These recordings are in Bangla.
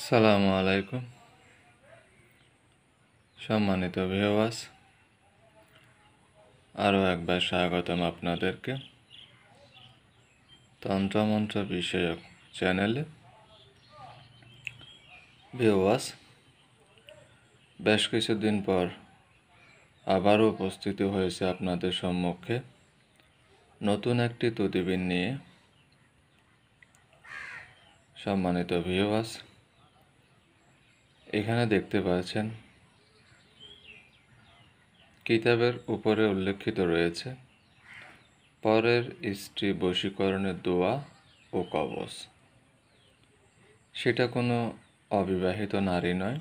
সালামু আলাইকুম সম্মানিত ভিউয়ার্স, আরও একবার স্বাগতম আপনাদেরকে তন্ত্রমন্ত্র বিষয়ক চ্যানেলে। ভিউয়ার্স, বেশ কিছুদিন পর আবারও উপস্থিত হয়েছে আপনাদের সম্মুখে নতুন একটি তদবির নিয়ে। সম্মানিত ভিউয়ার্স, এখানে দেখতে পাচ্ছেন কিতাবের উপরে উল্লেখিত রয়েছে পরের স্ত্রী বশীকরণের দোয়া ও কবচ। সেটা কোনো অবিবাহিত নারী নয়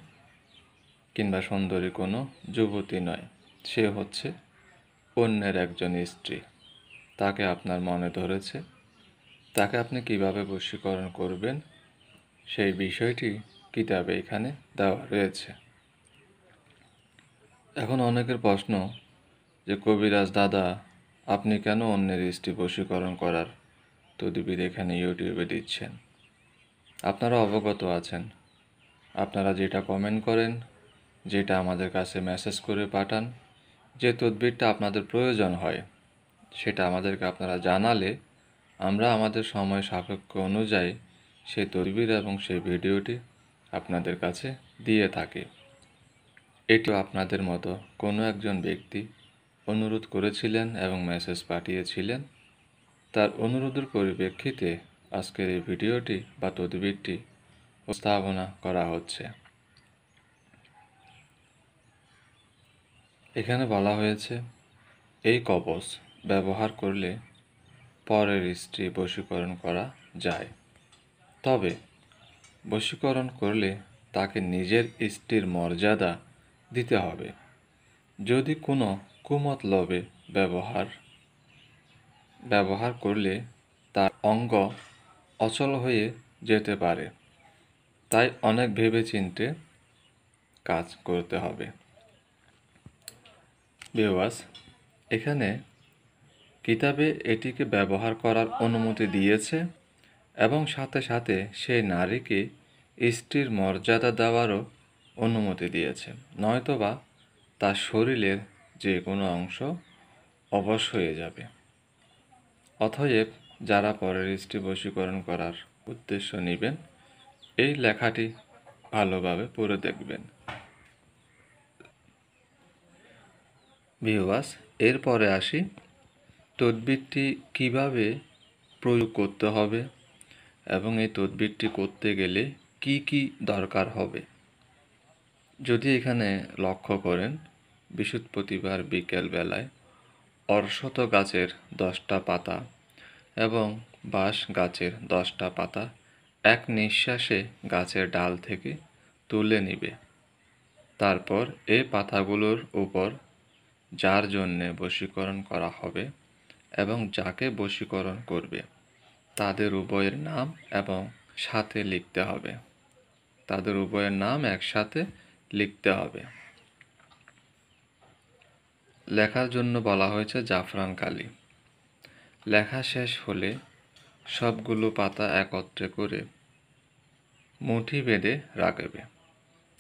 কিংবা সুন্দরী কোনো যুবতী নয়, সে হচ্ছে অন্যের একজন স্ত্রী। তাকে আপনার মনে ধরেছে, তাকে আপনি কিভাবে বশীকরণ করবেন সেই বিষয়টি কিতাবে এখানে দেওয়া রয়েছে। এখন অনেকের প্রশ্ন যে কবিরাজ দাদা, আপনি কেন অন্যের স্ত্রী বশীকরণ করার তদবির এখানে ইউটিউবে দিচ্ছেন? আপনারা অবগত আছেন, আপনারা যেটা কমেন্ট করেন, যেটা আমাদের কাছে মেসেজ করে পাঠান, যে তদবিরটা আপনাদের প্রয়োজন হয় সেটা আমাদেরকে আপনারা জানালে আমরা আমাদের সময় সাপেক্ষ অনুযায়ী সেই তদবির এবং সেই ভিডিওটি আপনাদের কাছে দিয়ে থাকি। এটিও আপনাদের মতো কোনো একজন ব্যক্তি অনুরোধ করেছিলেন এবং মেসেজ পাঠিয়েছিলেন। তার অনুরোধের পরিপ্রেক্ষিতে আজকের এই ভিডিওটি বা তদবিরটি উপস্থাপনা করা হচ্ছে। এখানে বলা হয়েছে এই কবচ ব্যবহার করলে পরের স্ত্রী বশীকরণ করা যায়, তবে বশীকরণ করলে তাকে নিজের স্ত্রীর মর্যাদা দিতে হবে। যদি কোনো কুমতলবে ব্যবহার করলে তার অঙ্গ অচল হয়ে যেতে পারে, তাই অনেক ভেবেচিন্তে কাজ করতে হবে। ভিউয়ার্স, এখানে কিতাবে এটিকে ব্যবহার করার অনুমতি দিয়েছে এবং সাথে সাথে সেই নারীকে স্ত্রীর মর্যাদা দেওয়ারও অনুমতি দিয়েছে, নয়তোবা তার শরীরের যে কোনো অংশ অবশ হয়ে যাবে। অতএব যারা পরের স্ত্রী বশীকরণ করার উদ্দেশ্য নেবেন, এই লেখাটি ভালোভাবে পড়ে দেখবেন। ভিউয়ার্স, এরপরে আসি তদবিরটি কিভাবে প্রয়োগ করতে হবে এবং এই তদবিরটি করতে গেলে কি কি দরকার হবে। যদি এখানে লক্ষ্য করেন, বৃহস্পতিবার বিকেল বেলায় অশ্বত্থ গাছের 10টা পাতা এবং বাঁশ গাছের 10টা পাতা এক নিঃশ্বাসে গাছের ডাল থেকে তুলে নিবে। তারপর এই পাতাগুলোর উপর যার জন্যে বশীকরণ করা হবে এবং যাকে বশীকরণ করবে তাদের উভয়ের নাম এবং সাথে লিখতে হবে, তাদের উভয়ের নাম একসাথে লিখতে হবে। লেখার জন্য বলা হয়েছে জাফরান কালি। লেখা শেষ হলে সবগুলো পাতা একত্রে করে মুঠি বেঁধে রাখবে।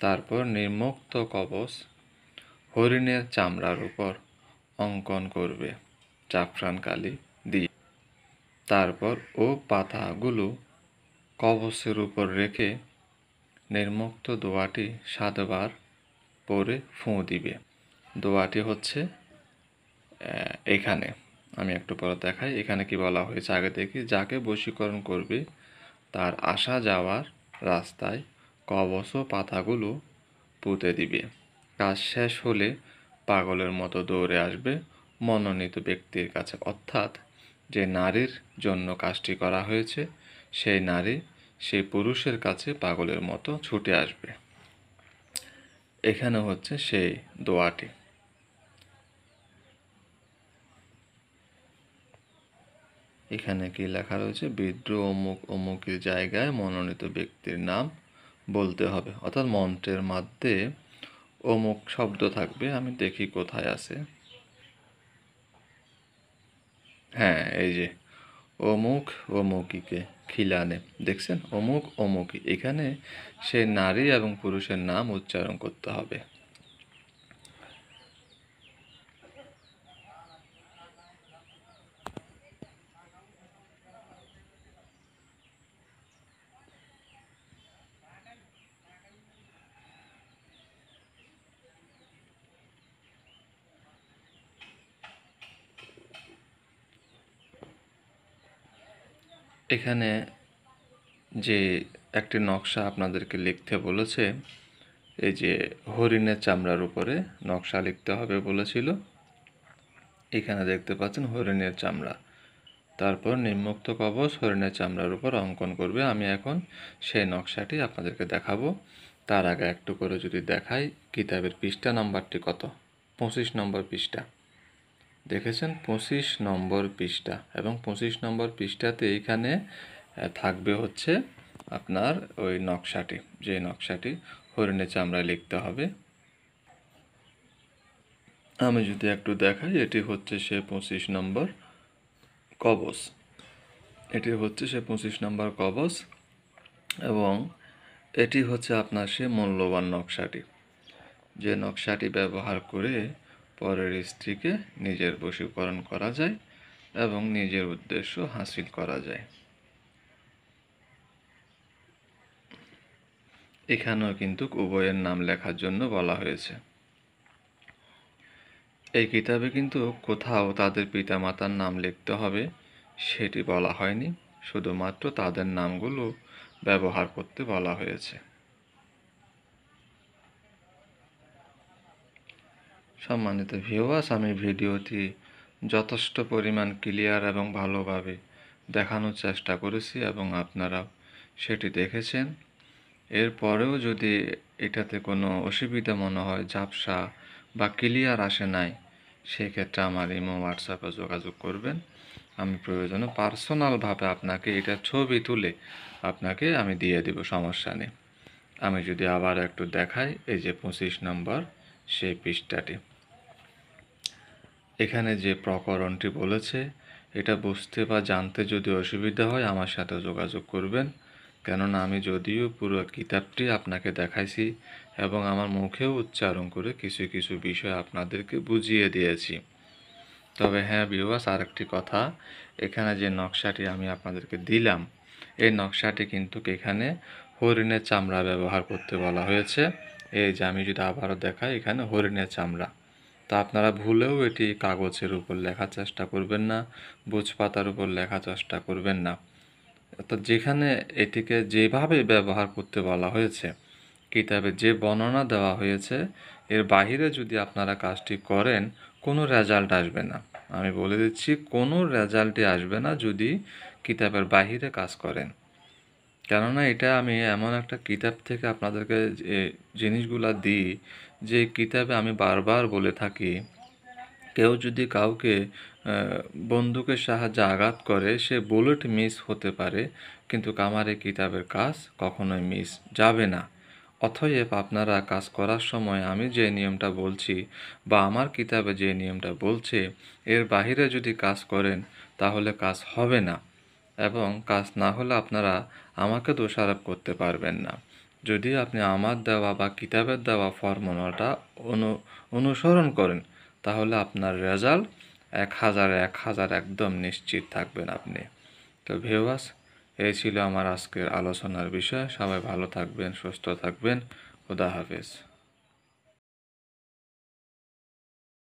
তারপর নির্মুক্ত কবচ হরিণের চামড়ার উপর অঙ্কন করবে জাফরান কালি দিয়ে। তারপর ও পাতাগুলো কবচের উপর রেখে নির্মুক্ত দোয়াটি 7 বার পরে ফুঁ দিবে। দোয়াটি হচ্ছে এখানে, আমি একটু পরে দেখাই। এখানে কি বলা হয়েছে আগে দেখি, যাকে বশীকরণ করবে তার আসা যাওয়ার রাস্তায় কবচ ও পাতাগুলো পুঁতে দিবে। কাজ শেষ হলে পাগলের মতো দৌড়ে আসবে মনোনীত ব্যক্তির কাছে, অর্থাৎ যে নারীর জন্য কাজটি করা হয়েছে সেই নারী সেই পুরুষের কাছে পাগলের মতো ছুটে আসবে। এখানে হচ্ছে সেই দোয়াটি। এখানে কি লেখা রয়েছে, বিদ্রোহ অমুক অমুকের জায়গায় মনোনীত ব্যক্তির নাম বলতে হবে, অর্থাৎ মন্ত্রের মধ্যে অমুক শব্দ থাকবে। আমি দেখি কোথায় আছে। হ্যাঁ, এই যে অমুক অমুকিকে খিলানে, দেখছেন? অমুক অমুকি, এখানে সে নারী এবং পুরুষের নাম উচ্চারণ করতে হবে। এখানে যে একটি নকশা আপনাদেরকে লিখতে বলেছে, এই যে হরিণের চামড়ার উপরে নকশা লিখতে হবে বলেছিল, এখানে দেখতে পাচ্ছেন হরিণের চামড়া, তারপর নিম্নোক্ত কবচ হরিণের চামড়ার উপর অঙ্কন করবে। আমি এখন সেই নকশাটি আপনাদেরকে দেখাবো। তার আগে একটু করে যদি দেখাই, কিতাবের পৃষ্ঠা নাম্বারটি কত? 25 নম্বর পৃষ্ঠা। দেখেছেন 25 নম্বর পৃষ্ঠা, এবং 25 নম্বর পৃষ্ঠাতে এইখানে থাকবে হচ্ছে আপনার ওই নকশাটি, যে নকশাটি হরিণের চামড়ায় লিখতে হবে। আমি যদি একটু দেখাই, এটি হচ্ছে সে 25 নম্বর কবচ, এটি হচ্ছে সে 25 নম্বর কবচ, এবং এটি হচ্ছে আপনার সে মূল্যবান নকশাটি, যে নকশাটি ব্যবহার করে পরের স্ত্রীকে নিজের বশীকরণ করা যায় এবং নিজের উদ্দেশ্য হাসিল করা যায়। এখানেও কিন্তু উভয়ের নাম লেখার জন্য বলা হয়েছে। এই কিতাবে কিন্তু কোথাও তাদের পিতামাতার নাম লিখতে হবে সেটি বলা হয়নি, শুধুমাত্র তাদের নামগুলো ব্যবহার করতে বলা হয়েছে। সম্মানিত ভিউয়ার্স, আমি ভিডিওটি যথেষ্ট পরিমাণ ক্লিয়ার এবং ভালোভাবে দেখানোর চেষ্টা করেছি এবং আপনারাও সেটি দেখেছেন। এরপরেও যদি এটাতে কোনো অসুবিধা মনে হয়, ঝাপসা বা ক্লিয়ার আসে নাই, সেক্ষেত্রে আমার ইমো হোয়াটসঅ্যাপে যোগাযোগ করবেন। আমি প্রয়োজনে পার্সোনালভাবে আপনাকে এটা ছবি তুলে আপনাকে আমি দিয়ে দেব, সমস্যা নেই। আমি যদি আবার একটু দেখাই, এই যে 25 নম্বর সেই পৃষ্ঠাটি, এখানে যে প্রকরণটি বলেছে, এটা বুঝতে বা জানতে যদি অসুবিধা হয় আমার সাথে যোগাযোগ করবেন, কেননা আমি যদিও পুরো কিতাবটি আপনাকে দেখাইছি এবং আমার মুখেও উচ্চারণ করে কিছু কিছু বিষয় আপনাদেরকে বুঝিয়ে দিয়েছি। তবে হ্যাঁ ভিউয়ার্স, আরেকটি কথা, এখানে যে নকশাটি আমি আপনাদেরকে দিলাম, এই নকশাটি কিন্তু এখানে হরিণের চামড়া ব্যবহার করতে বলা হয়েছে। এই যে আমি যদি আবারও দেখাই, এখানে হরিণের চামড়া, তা আপনারা ভুলেও এটি কাগজের উপর লেখার চেষ্টা করবেন না, ভোজপাতার উপর লেখার চেষ্টা করবেন না। অর্থাৎ যেখানে এটিকে যেভাবে ব্যবহার করতে বলা হয়েছে, কিতাবে যে বর্ণনা দেওয়া হয়েছে, এর বাহিরে যদি আপনারা কাজটি করেন, কোনো রেজাল্ট আসবে না। আমি বলে দিচ্ছি, কোনো রেজাল্টই আসবে না যদি কিতাবের বাহিরে কাজ করেন। কেননা এটা আমি এমন একটা কিতাব থেকে আপনাদেরকে যে জিনিসগুলা দিই, যে কিতাবে আমি বারবার বলে থাকি, কেউ যদি কাউকে বন্দুকের সাহায্যে আঘাত করে, সে বুলেট মিস হতে পারে, কিন্তু আমার এই কিতাবের কাজ কখনোই মিস যাবে না। অতএব আপনারা কাজ করার সময় আমি যে নিয়মটা বলছি বা আমার কিতাবে যে নিয়মটা বলছে, এর বাহিরে যদি কাজ করেন তাহলে কাজ হবে না, এবং কাজ না হলে আপনারা আমাকে দোষারোপ করতে পারবেন না। যদি আপনি আমার দেওয়া বা কিতাবের দেওয়া ফর্মুলাটা অনুসরণ করেন, তাহলে আপনার রেজাল্ট 1000 একদম নিশ্চিত থাকবেন আপনি। তো ভিউয়ার্স, এই ছিল আমার আজকের আলোচনার বিষয়। সবাই ভালো থাকবেন, সুস্থ থাকবেন। খুদা হাফেজ।